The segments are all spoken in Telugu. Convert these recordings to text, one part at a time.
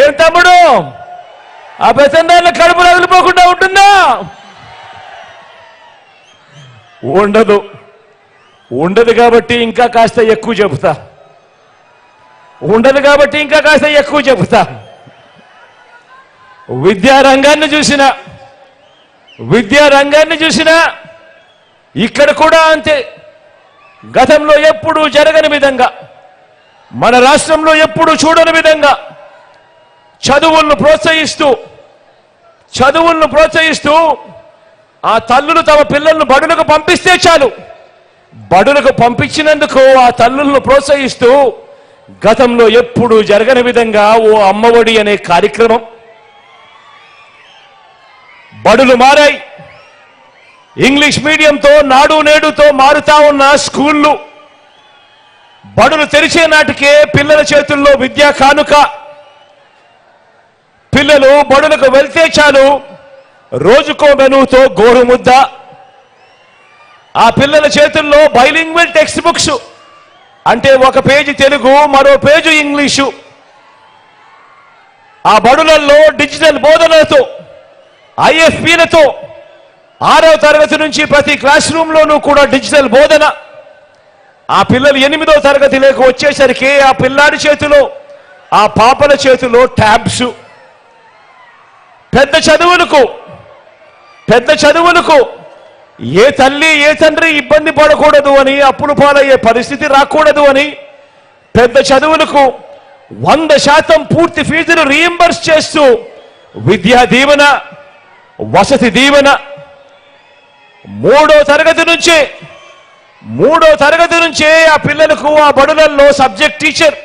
ఏం తమ్ముడు ఆ పెసందాన్ని కడుపు రగిలిపోకుండా ఉంటుందా? ఉండదు. ఉండదు కాబట్టి ఇంకా కాస్త ఎక్కువ చెబుతా. ఉండదు కాబట్టి ఇంకా కాస్త ఎక్కువ చెబుతా. విద్యారంగాన్ని చూసినా ఇక్కడ కూడా అంతే. గతంలో ఎప్పుడూ జరగని విధంగా, మన రాష్ట్రంలో ఎప్పుడూ చూడని విధంగా చదువులను ప్రోత్సహిస్తూ ఆ తల్లులు తమ పిల్లలను బడులకు పంపిస్తే చాలు, బడులకు పంపించినందుకు ఆ తల్లులను ప్రోత్సహిస్తూ గతంలో ఎప్పుడూ జరగని విధంగా ఓ అమ్మఒడి అనే కార్యక్రమం. బడులు మారాయి. ఇంగ్లీష్ మీడియంతో నాడు నేడుతో మారుతా ఉన్న స్కూళ్ళు. బడులు తెరిచే నాటికే పిల్లల చేతుల్లో విద్యా కానుక. పిల్లలు బడులకు వెళ్తే చాలు రోజుకో మెనూతో గోరుముద్ద. ఆ పిల్లల చేతుల్లో బైలింగ్వల్ టెక్స్ట్ బుక్స్, అంటే ఒక పేజీ తెలుగు మరో పేజీ ఇంగ్లీషు. ఆ బడులలో డిజిటల్ బోధనలతో, ఐఎఫ్పీలతో 6వ తరగతి నుంచి ప్రతి క్లాస్ రూమ్లోనూ కూడా డిజిటల్ బోధన. ఆ పిల్లలు 8వ తరగతిలోకి వచ్చేసరికి ఆ పిల్లాడి చేతిలో, ఆ పాపల చేతిలో ట్యాబ్స్. పెద్ద చదువులకు ఏ తల్లి ఏ తండ్రి ఇబ్బంది పడకూడదు అని, అప్పులు పాలయ్యే పరిస్థితి రాకూడదు అని పెద్ద చదువులకు 100% పూర్తి ఫీజులు రీయింబర్స్ చేస్తూ విద్యా దీవెన, వసతి దీవెన. 3వ తరగతి నుంచే ఆ పిల్లలకు ఆ బడులలో సబ్జెక్ట్ టీచర్.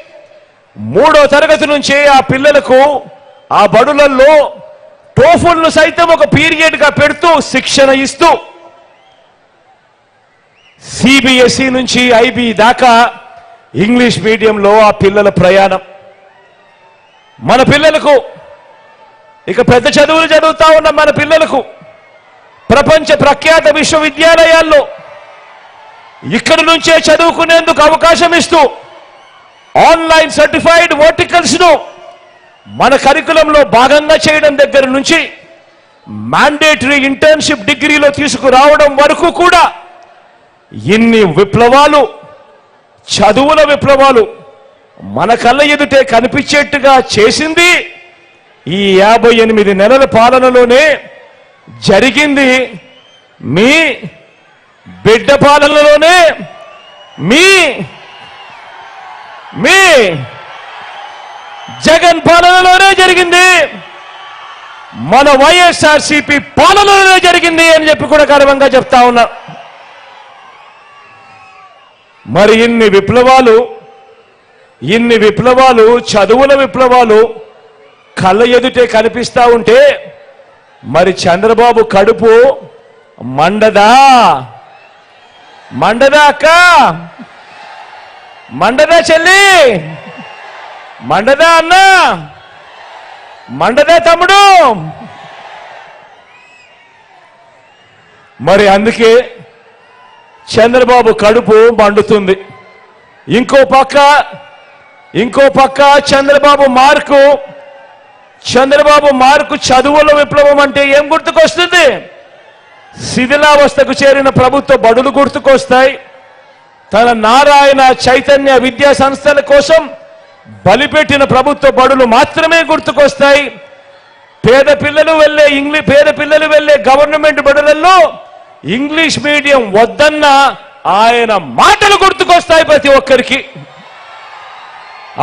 3వ తరగతి నుంచే ఆ పిల్లలకు ఆ బడులలో టోఫుల్ను సైతం ఒక పీరియడ్గా పెడుతూ శిక్షణ ఇస్తూ, సిబిఎస్ఈ నుంచి ఐబీ దాకా ఇంగ్లీష్ మీడియంలో ఆ పిల్లల ప్రయాణం. మన పిల్లలకు, ఇక పెద్ద చదువులు చదువుతా ఉన్న మన పిల్లలకు ప్రపంచ ప్రఖ్యాత విశ్వవిద్యాలయాల్లో ఇక్కడి నుంచే చదువుకునేందుకు అవకాశం ఇస్తూ ఆన్లైన్ సర్టిఫైడ్ వర్టికల్స్ ను మన కరికులంలో భాగంగా చేయడం దగ్గర నుంచి మ్యాండేటరీ ఇంటర్న్షిప్ డిగ్రీలో తీసుకురావడం వరకు కూడా ఇన్ని విప్లవాలు, చదువుల విప్లవాలు మన కళ్ళ ఎదుటే కనిపించేట్టుగా చేసింది ఈ 58 నెలల పాలనలోనే. జరిగింది మీ బిడ్డ పాలనలోనే, మీ జగన్ పాలనలోనే జరిగింది, మన వైఎస్ఆర్సీపీ పాలనలోనే జరిగింది అని చెప్పి కూడా గర్వంగా చెప్తా ఉన్నా. మరి ఇన్ని విప్లవాలు, చదువుల విప్లవాలు కళ్ళ ఎదుటే కనిపిస్తా ఉంటే మరి చంద్రబాబు కడుపు మండదా అక్క? మండదా చెల్లి? మండదా అన్న? మండదా తమ్ముడు? మరి అందుకే చంద్రబాబు కడుపు మండుతుంది. ఇంకో పక్క చంద్రబాబు మార్కు చదువుల విప్లవం అంటే ఏం గుర్తుకొస్తుంది? శిథిలావస్థకు చేరిన ప్రభుత్వ బడులు గుర్తుకొస్తాయి. తన నారాయణ చైతన్య విద్యా సంస్థల కోసం బలిపెట్టిన ప్రభుత్వ బడులు మాత్రమే గుర్తుకొస్తాయి. పేద పిల్లలు వెళ్లే గవర్నమెంట్ బడులలో ఇంగ్లీష్ మీడియం వద్దన్న ఆయన మాటలు గుర్తుకొస్తాయి ప్రతి ఒక్కరికి.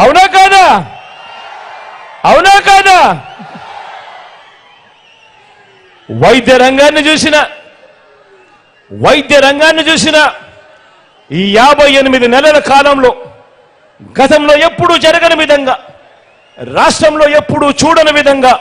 అవునా కాదా? వైద్య రంగాన్ని చూసిన ఈ 58 నెలల కాలంలో గతంలో ఎప్పుడూ జరగని విధంగా, రాష్ట్రంలో ఎప్పుడూ చూడని విధంగా